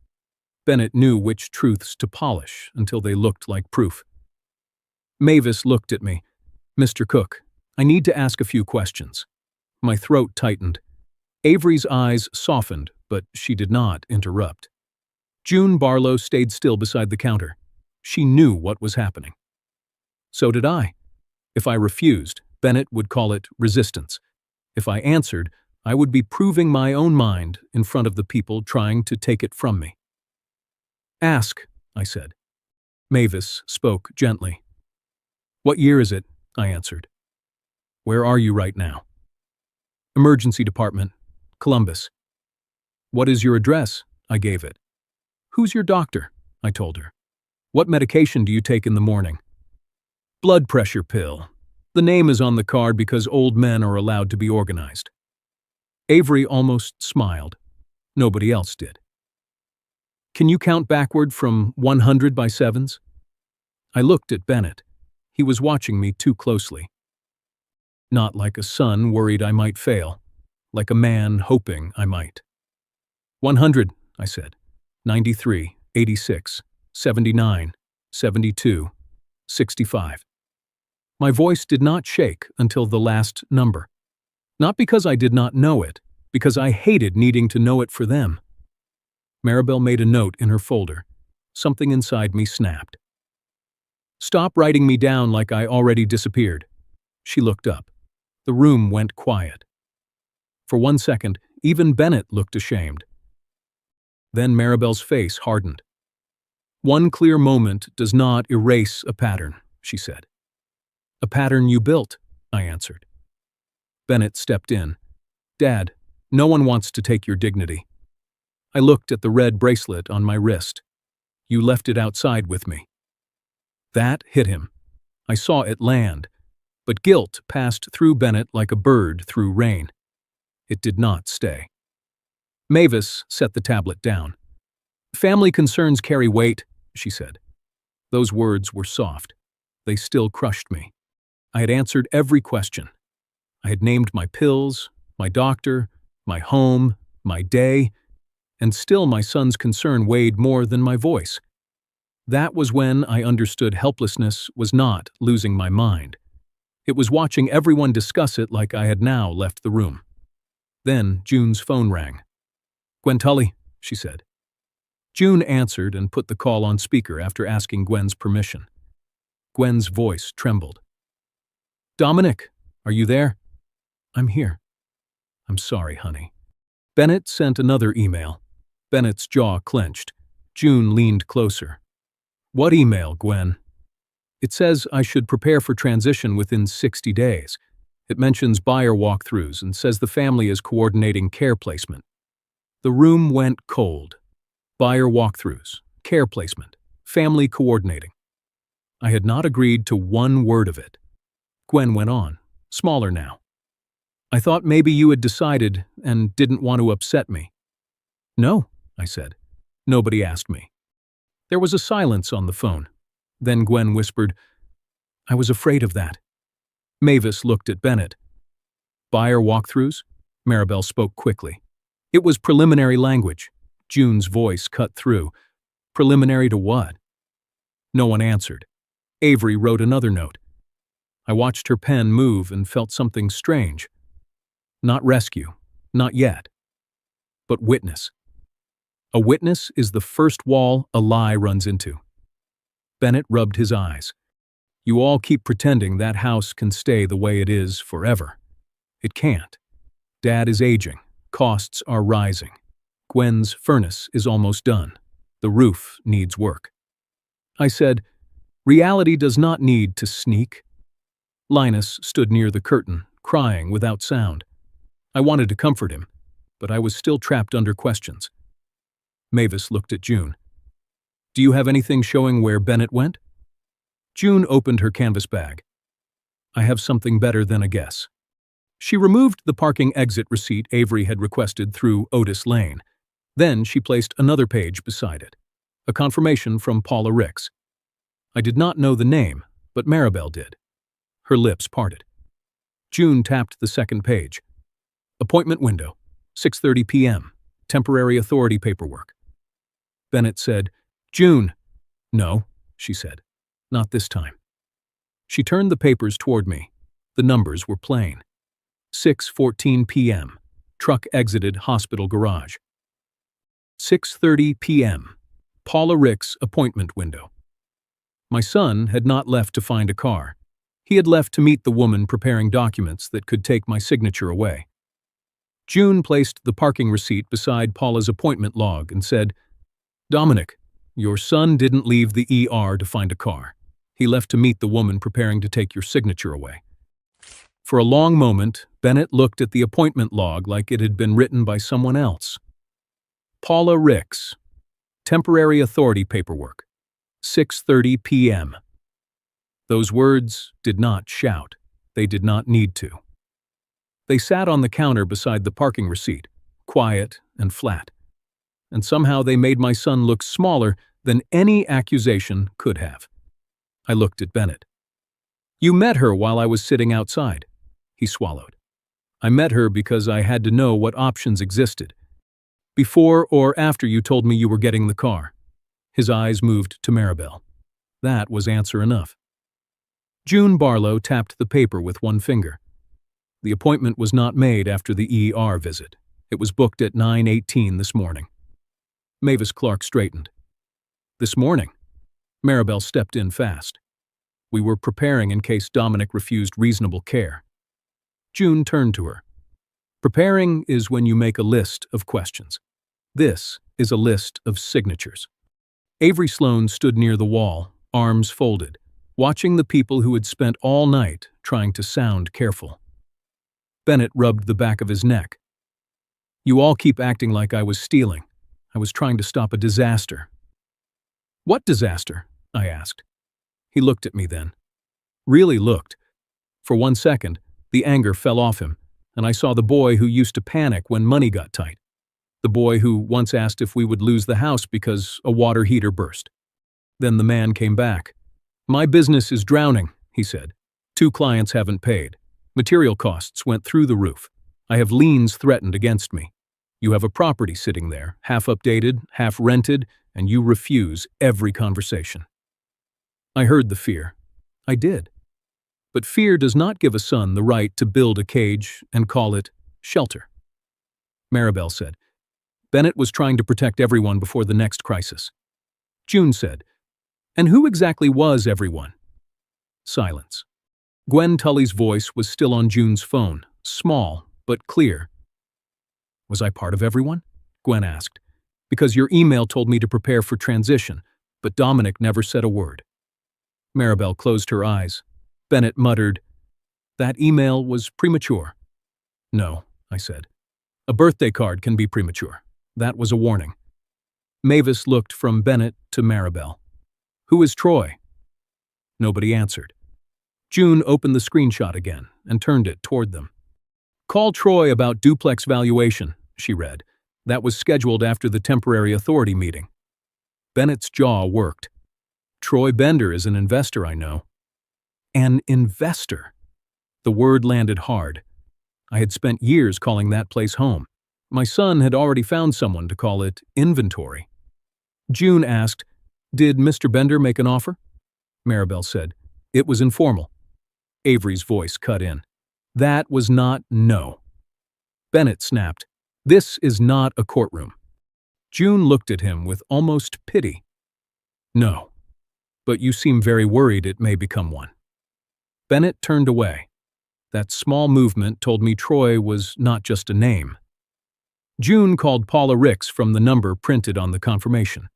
Speaker 1: Bennett knew which truths to polish until they looked like proof. Mavis looked at me. "Mr. Cook, I need to ask a few questions." My throat tightened. Avery's eyes softened, but she did not interrupt. June Barlow stayed still beside the counter. She knew what was happening. So did I. If I refused, Bennett would call it resistance. If I answered, I would be proving my own mind in front of the people trying to take it from me. "Ask," I said. Mavis spoke gently. "What year is it?" I answered. "Where are you right now?" "Emergency department, Columbus." "What is your address?" I gave it. "Who's your doctor?" I told her. "What medication do you take in the morning?" "Blood pressure pill. The name is on the card because old men are allowed to be organized." Avery almost smiled. Nobody else did. "Can you count backward from 100 by sevens?" I looked at Bennett. He was watching me too closely. Not like a son worried I might fail, like a man hoping I might. 100, I said. 93, 86, 79, 72, 65. My voice did not shake until the last number. Not because I did not know it, because I hated needing to know it for them. Maribel made a note in her folder. Something inside me snapped. "Stop writing me down like I already disappeared." She looked up. The room went quiet. For 1 second, even Bennett looked ashamed. Then Maribel's face hardened. One clear moment does not erase a pattern, she said. A pattern you built, I answered. Bennett stepped in. Dad, no one wants to take your dignity. I looked at the red bracelet on my wrist. You left it outside with me. That hit him. I saw it land, but guilt passed through Bennett like a bird through rain. It did not stay. Mavis set the tablet down. Family concerns carry weight, she said. Those words were soft. They still crushed me. I had answered every question. I had named my pills, my doctor, my home, my day, and still my son's concern weighed more than my voice. That was when I understood helplessness was not losing my mind. It was watching everyone discuss it like I had now left the room. Then June's phone rang. Gwen Tully, she said. June answered and put the call on speaker after asking Gwen's permission. Gwen's voice trembled. Dominic, are you there? I'm here. I'm sorry, honey. Bennett sent another email. Bennett's jaw clenched. June leaned closer. What email, Gwen? It says I should prepare for transition within 60 days. It mentions buyer walkthroughs and says the family is coordinating care placement. The room went cold. Buyer walkthroughs, care placement, family coordinating. I had not agreed to one word of it. Gwen went on, smaller now. I thought maybe you had decided and didn't want to upset me. No, I said. Nobody asked me. There was a silence on the phone. Then Gwen whispered, I was afraid of that. Mavis looked at Bennett. Buyer walkthroughs? Maribel spoke quickly. It was preliminary language. June's voice cut through. Preliminary to what? No one answered. Avery wrote another note. I watched her pen move and felt something strange. Not rescue, not yet. But witness. A witness is the first wall a lie runs into. Bennett rubbed his eyes. You all keep pretending that house can stay the way it is forever. It can't. Dad is aging. Costs are rising. Gwen's furnace is almost done. The roof needs work. I said, reality does not need to sneak. Linus stood near the curtain, crying without sound. I wanted to comfort him, but I was still trapped under questions. Mavis looked at June. Do you have anything showing where Bennett went? June opened her canvas bag. I have something better than a guess. She removed the parking exit receipt Avery had requested through Otis Lane. Then she placed another page beside it, a confirmation from Paula Ricks. I did not know the name, but Maribel did. Her lips parted. June tapped the second page. Appointment window, 6:30 p.m., temporary authority paperwork. Bennett said, June. No, she said, not this time. She turned the papers toward me. The numbers were plain. 6:14 p.m., truck exited hospital garage. 6:30 p.m., Paula Ricks' appointment window. My son had not left to find a car. He had left to meet the woman preparing documents that could take my signature away. June placed the parking receipt beside Paula's appointment log and said, Dominic, your son didn't leave the ER to find a car. He left to meet the woman preparing to take your signature away. For a long moment, Bennett looked at the appointment log like it had been written by someone else. Paula Ricks, temporary authority paperwork, 6:30 p.m. Those words did not shout. They did not need to. They sat on the counter beside the parking receipt, quiet and flat. And somehow they made my son look smaller than any accusation could have. I looked at Bennett. You met her while I was sitting outside. He swallowed. I met her because I had to know what options existed. Before or after you told me you were getting the car. His eyes moved to Maribel. That was answer enough. June Barlow tapped the paper with one finger. The appointment was not made after the ER visit. It was booked at 9:18 this morning. Mavis Clark straightened. This morning? Maribel stepped in fast. We were preparing in case Dominic refused reasonable care. June turned to her. Preparing is when you make a list of questions. This is a list of signatures. Avery Sloane stood near the wall, arms folded, watching the people who had spent all night trying to sound careful. Bennett rubbed the back of his neck. "You all keep acting like I was stealing. I was trying to stop a disaster." "What disaster?" I asked. He looked at me then. Really looked. For 1 second, the anger fell off him, and I saw the boy who used to panic when money got tight. The boy who once asked if we would lose the house because a water heater burst. Then the man came back. "My business is drowning," he said. "2 clients haven't paid. Material costs went through the roof. I have liens threatened against me. You have a property sitting there, half updated, half rented, and you refuse every conversation." I heard the fear. I did. But fear does not give a son the right to build a cage and call it shelter. Maribel said, "Bennett was trying to protect everyone before the next crisis." June said, "And who exactly was everyone?" Silence. Gwen Tully's voice was still on June's phone, small but clear. "Was I part of everyone?" Gwen asked. "Because your email told me to prepare for transition, but Dominic never said a word." Maribel closed her eyes. Bennett muttered, "That email was premature." "No," I said. "A birthday card can be premature. That was a warning." Mavis looked from Bennett to Maribel. "Who is Troy?" Nobody answered. June opened the screenshot again and turned it toward them. "Call Troy about duplex valuation," she read. "That was scheduled after the temporary authority meeting." Bennett's jaw worked. "Troy Bender is an investor, I know." An investor. The word landed hard. I had spent years calling that place home. My son had already found someone to call it inventory. June asked, "Did Mr. Bender make an offer?" Maribel said, "It was informal." Avery's voice cut in. "That was not no." Bennett snapped, "This is not a courtroom." June looked at him with almost pity. "No, but you seem very worried it may become one." Bennett turned away. That small movement told me Troy was not just a name. June called Paula Ricks from the number printed on the confirmation.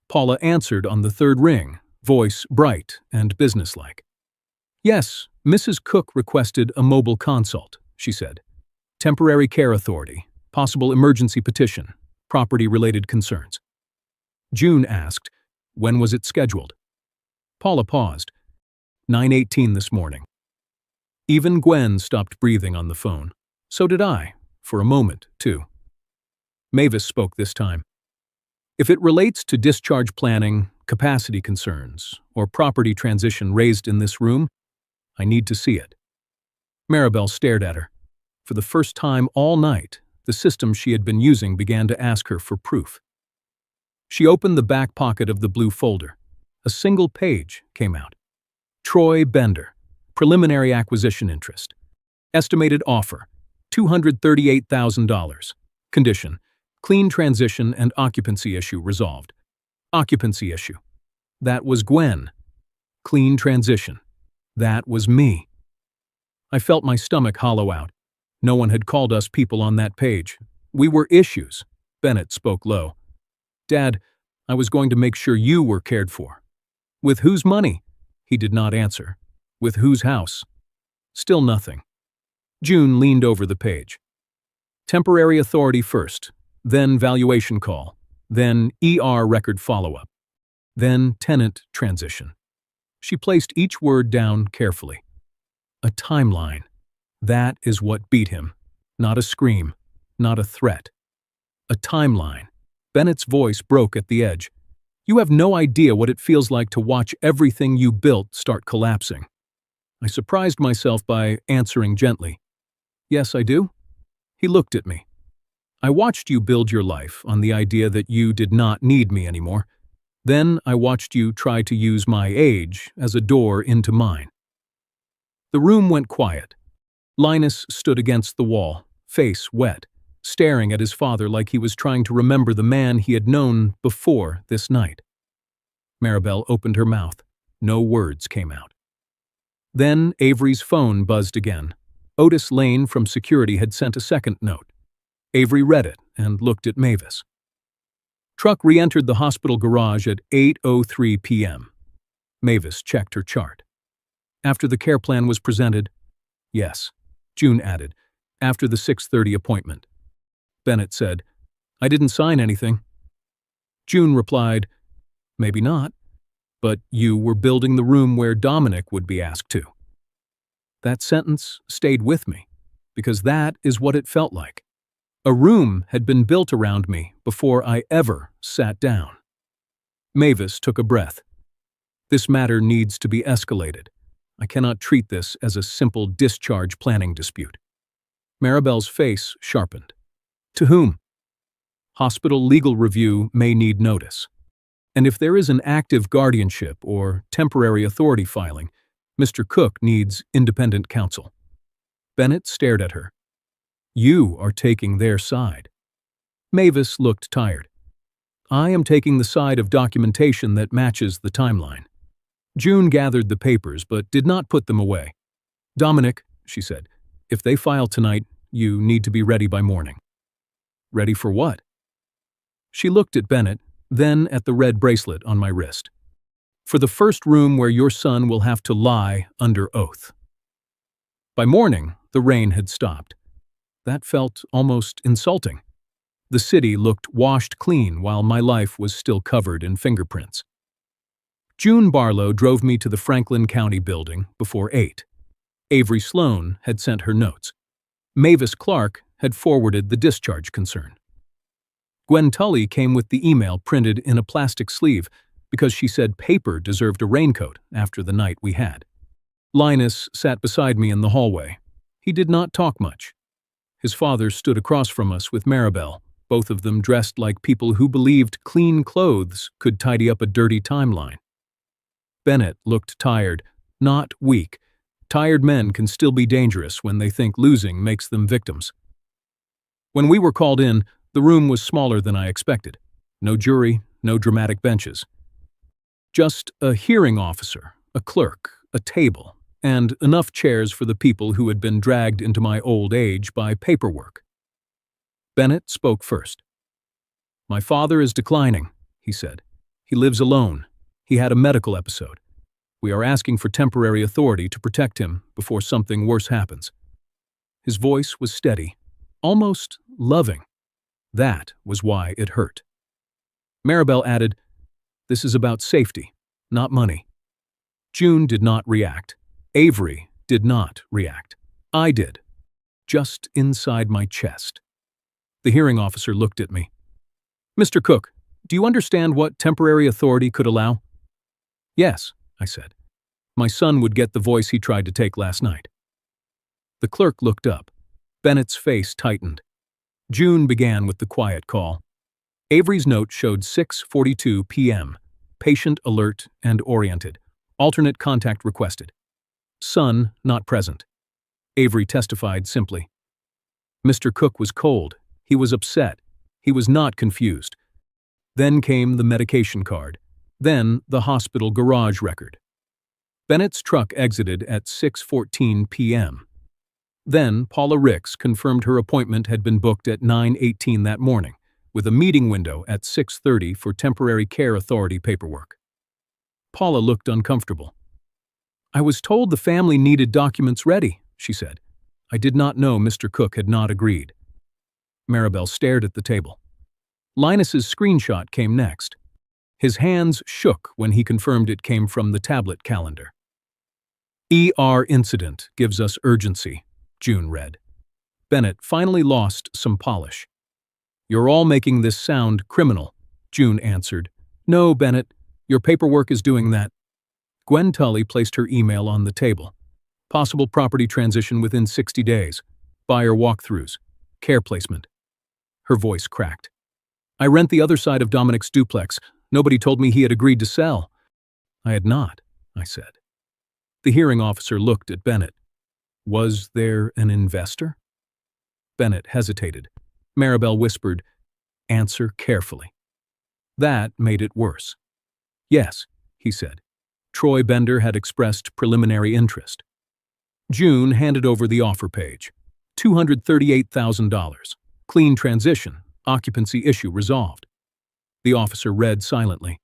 Speaker 1: Paula answered on the third ring, voice bright and businesslike. "Yes, Mrs. Cook requested a mobile consult," she said. "Temporary care authority, possible emergency petition, property-related concerns." June asked, "When was it scheduled?" Paula paused. 9:18 this morning. Even Gwen stopped breathing on the phone. So did I, for a moment, too. Mavis spoke this time. "If it relates to discharge planning, capacity concerns, or property transition raised in this room, I need to see it." Maribel stared at her. For the first time all night, the system she had been using began to ask her for proof. She opened the back pocket of the blue folder. A single page came out. Troy Bender, preliminary acquisition interest. Estimated offer, $238,000. Condition, clean transition and occupancy issue resolved. Occupancy issue. That was Gwen. Clean transition. That was me. I felt my stomach hollow out. No one had called us people on that page. We were issues. Bennett spoke low. "Dad, I was going to make sure you were cared for." "With whose money?" He did not answer. "With whose house?" Still nothing. June leaned over the page. Temporary authority first, then valuation call, then ER record follow-up, then tenant transition. She placed each word down carefully. A timeline. That is what beat him. Not a scream, not a threat. A timeline. Bennett's voice broke at the edge. "You have no idea what it feels like to watch everything you built start collapsing." I surprised myself by answering gently, "Yes, I do." He looked at me. "I watched you build your life on the idea that you did not need me anymore. Then I watched you try to use my age as a door into mine." The room went quiet. Linus stood against the wall, face wet, staring at his father like he was trying to remember the man he had known before this night. Maribel opened her mouth. No words came out. Then Avery's phone buzzed again. Otis Lane from security had sent a second note. Avery read it and looked at Mavis. Truck re-entered the hospital garage at 8:03 p.m. Mavis checked her chart. After the care plan was presented, yes, June added, after the 6:30 appointment. Bennett said, I didn't sign anything. June replied, maybe not, but you were building the room where Dominic would be asked to. That sentence stayed with me, because that is what it felt like. A room had been built around me before I ever sat down. Mavis took a breath. This matter needs to be escalated. I cannot treat this as a simple discharge planning dispute. Maribel's face sharpened. To whom? Hospital legal review may need notice. And if there is an active guardianship or temporary authority filing, Mr. Cook needs independent counsel. Bennett stared at her. You are taking their side. Mavis looked tired. I am taking the side of documentation that matches the timeline. June gathered the papers but did not put them away. Dominic, she said, if they file tonight, you need to be ready by morning. Ready for what? She looked at Bennett, then at the red bracelet on my wrist. For the first room where your son will have to lie under oath. By morning, the rain had stopped. That felt almost insulting. The city looked washed clean while my life was still covered in fingerprints. June Barlow drove me to the Franklin County building before 8. Avery Sloan had sent her notes. Mavis Clark had forwarded the discharge concern. Gwen Tully came with the email printed in a plastic sleeve because she said paper deserved a raincoat after the night we had. Linus sat beside me in the hallway. He did not talk much. His father stood across from us with Maribel, both of them dressed like people who believed clean clothes could tidy up a dirty timeline. Bennett looked tired, not weak. Tired men can still be dangerous when they think losing makes them victims. When we were called in, the room was smaller than I expected. No jury, no dramatic benches. Just a hearing officer, a clerk, a table, and enough chairs for the people who had been dragged into my old age by paperwork. Bennett spoke first. My father is declining, he said. He lives alone. He had a medical episode. We are asking for temporary authority to protect him before something worse happens. His voice was steady, almost loving. That was why it hurt. Maribel added, this is about safety, not money. June did not react. Avery did not react. I did. Just inside my chest. The hearing officer looked at me. Mr. Cook, do you understand what temporary authority could allow? Yes, I said. My son would get the voice he tried to take last night. The clerk looked up. Bennett's face tightened. June began with the quiet call. Avery's note showed 6:42 p.m. Patient alert and oriented. Alternate contact requested. Son not present. Avery testified simply. Mr. Cook was cold. He was upset. He was not confused. Then came the medication card. Then the hospital garage record. Bennett's truck exited at 6:14 p.m. Then Paula Ricks confirmed her appointment had been booked at 9:18 that morning, with a meeting window at 6:30 for temporary care authority paperwork. Paula looked uncomfortable. I was told the family needed documents ready, she said. I did not know Mr. Cook had not agreed. Maribel stared at the table. Linus's screenshot came next. His hands shook when he confirmed it came from the tablet calendar. ER incident gives us urgency, June read. Bennett finally lost some polish. You're all making this sound criminal, June answered. No, Bennett, your paperwork is doing that. Gwen Tully placed her email on the table. Possible property transition within 60 days. Buyer walkthroughs. Care placement. Her voice cracked. I rent the other side of Dominic's duplex. Nobody told me he had agreed to sell. I had not, I said. The hearing officer looked at Bennett. Was there an investor? Bennett hesitated. Maribel whispered, answer carefully. That made it worse. Yes, he said. Troy Bender had expressed preliminary interest. June handed over the offer page. $238,000. Clean transition. Occupancy issue resolved. The officer read silently.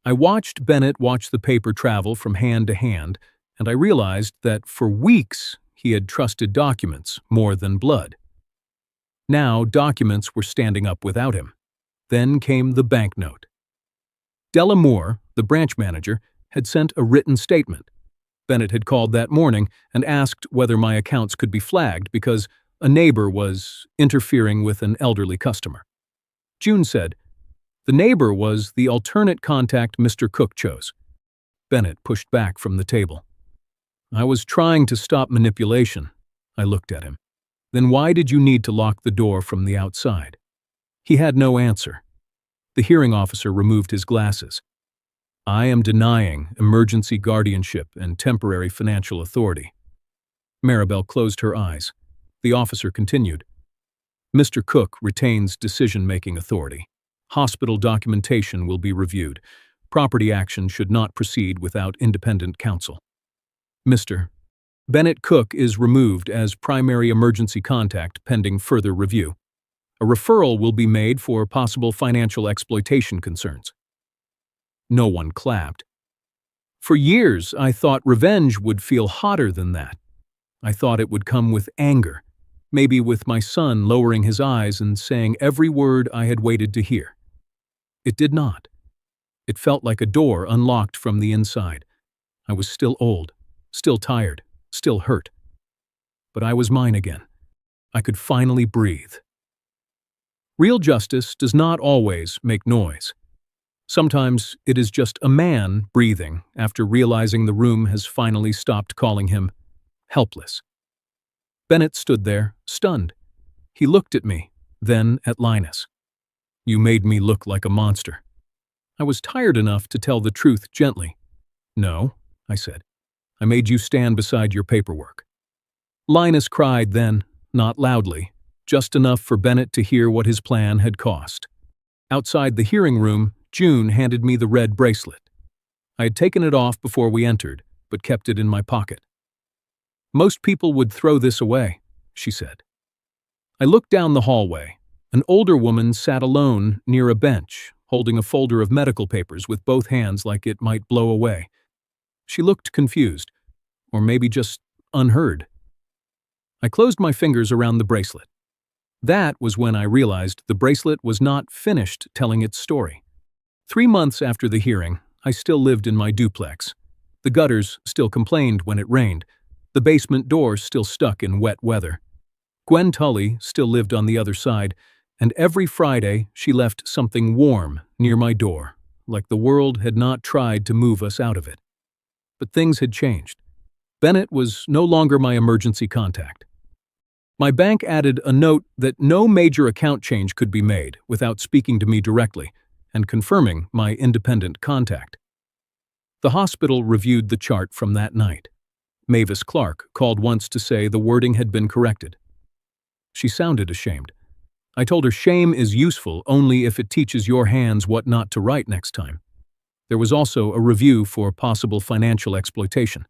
Speaker 1: I watched Bennett watch the paper travel from hand to hand, and I realized that for weeks he had trusted documents more than blood. Now documents were standing up without him. Then came the banknote. Della Moore, the branch manager, had sent a written statement. Bennett had called that morning and asked whether my accounts could be flagged because a neighbor was interfering with an elderly customer. June said, "The neighbor was the alternate contact Mr. Cook chose." Bennett pushed back from the table. "I was trying to stop manipulation." I looked at him. "Then why did you need to lock the door from the outside?" He had no answer. The hearing officer removed his glasses. "I am denying emergency guardianship and temporary financial authority." Maribel closed her eyes. The officer continued. "Mr. Cook retains decision-making authority. Hospital documentation will be reviewed. Property action should not proceed without independent counsel. Mr. Bennett Cook is removed as primary emergency contact pending further review. A referral will be made for possible financial exploitation concerns." No one clapped. For years, I thought revenge would feel hotter than that. I thought it would come with anger, maybe with my son lowering his eyes and saying every word I had waited to hear. It did not. It felt like a door unlocked from the inside. I was still old, still tired, still hurt. But I was mine again. I could finally breathe. Real justice does not always make noise. Sometimes it is just a man breathing after realizing the room has finally stopped calling him helpless. Bennett stood there, stunned. He looked at me, then at Linus. "You made me look like a monster." I was tired enough to tell the truth gently. "No," I said. "I made you stand beside your paperwork." Linus cried then, not loudly, just enough for Bennett to hear what his plan had cost. Outside the hearing room, June handed me the red bracelet. I had taken it off before we entered, but kept it in my pocket. "Most people would throw this away," she said. I looked down the hallway. An older woman sat alone near a bench, holding a folder of medical papers with both hands like it might blow away. She looked confused, or maybe just unheard. I closed my fingers around the bracelet. That was when I realized the bracelet was not finished telling its story. 3 months after the hearing, I still lived in my duplex. The gutters still complained when it rained. The basement door still stuck in wet weather. Gwen Tully still lived on the other side, and every Friday she left something warm near my door, like the world had not tried to move us out of it. But things had changed. Bennett was no longer my emergency contact. My bank added a note that no major account change could be made without speaking to me directly and confirming my independent contact. The hospital reviewed the chart from that night. Mavis Clark called once to say the wording had been corrected. She sounded ashamed. I told her shame is useful only if it teaches your hands what not to write next time. There was also a review for possible financial exploitation.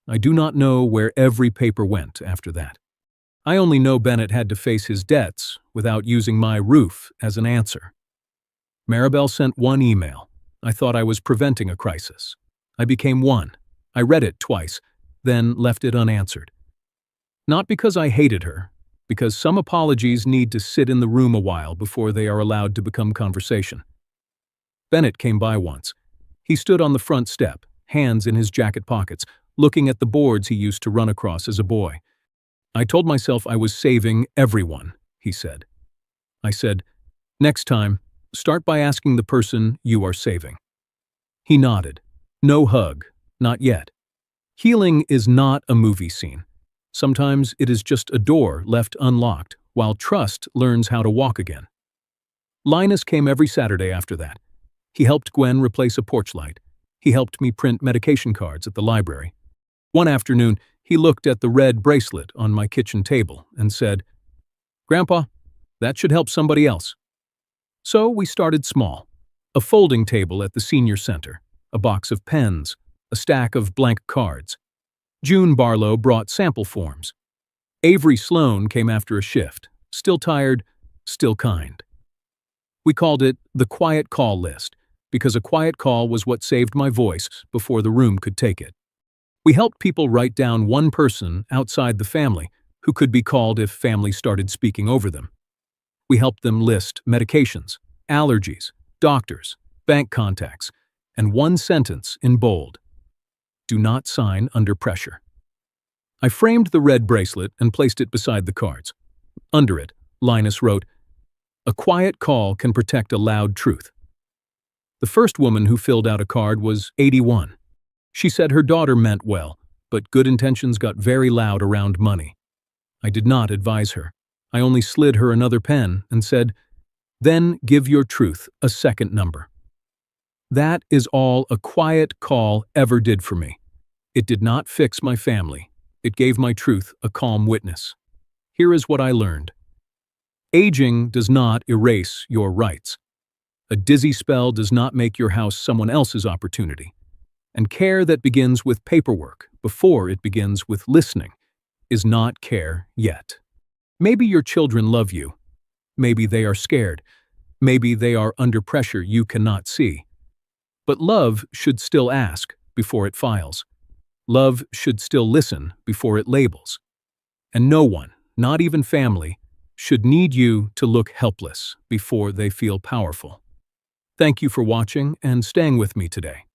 Speaker 1: I do not know where every paper went after that. I only know Bennett had to face his debts without using my roof as an answer. Maribel sent one email. I thought I was preventing a crisis. I became one. I read it twice, then left it unanswered. Not because I hated her, because some apologies need to sit in the room a while before they are allowed to become conversation. Bennett came by once. He stood on the front step, hands in his jacket pockets, looking at the boards he used to run across as a boy. "I told myself I was saving everyone," he said. I said, "Next time, start by asking the person you are saving." He nodded. No hug, not yet. Healing is not a movie scene. Sometimes it is just a door left unlocked while trust learns how to walk again. Linus came every Saturday after that. He helped Gwen replace a porch light. He helped me print medication cards at the library. One afternoon, he looked at the red bracelet on my kitchen table and said, "Grandpa, that should help somebody else." So we started small. A folding table at the senior center, a box of pens, a stack of blank cards. June Barlow brought sample forms. Avery Sloan came after a shift, still tired, still kind. We called it the quiet call list because a quiet call was what saved my voice before the room could take it. We helped people write down one person outside the family who could be called if family started speaking over them. We helped them list medications, allergies, doctors, bank contacts, and one sentence in bold: do not sign under pressure. I framed the red bracelet and placed it beside the cards. Under it, Linus wrote, "A quiet call can protect a loud truth." The first woman who filled out a card was 81. She said her daughter meant well, but good intentions got very loud around money. I did not advise her. I only slid her another pen and said, "Then give your truth a second number." That is all a quiet call ever did for me. It did not fix my family. It gave my truth a calm witness. Here is what I learned. Aging does not erase your rights. A dizzy spell does not make your house someone else's opportunity. And care that begins with paperwork before it begins with listening is not care yet. Maybe your children love you. Maybe they are scared. Maybe they are under pressure you cannot see. But love should still ask before it files. Love should still listen before it labels. And no one, not even family, should need you to look helpless before they feel powerful. Thank you for watching and staying with me today.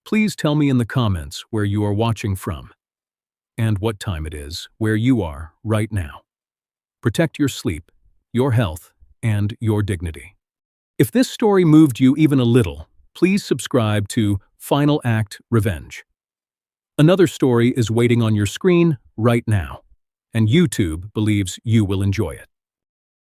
Speaker 1: Please tell me in the comments where you are watching from and what time it is where you are right now. Protect your sleep, your health, and your dignity. If this story moved you even a little, please subscribe to Final Act Revenge. Another story is waiting on your screen right now, and YouTube believes you will enjoy it.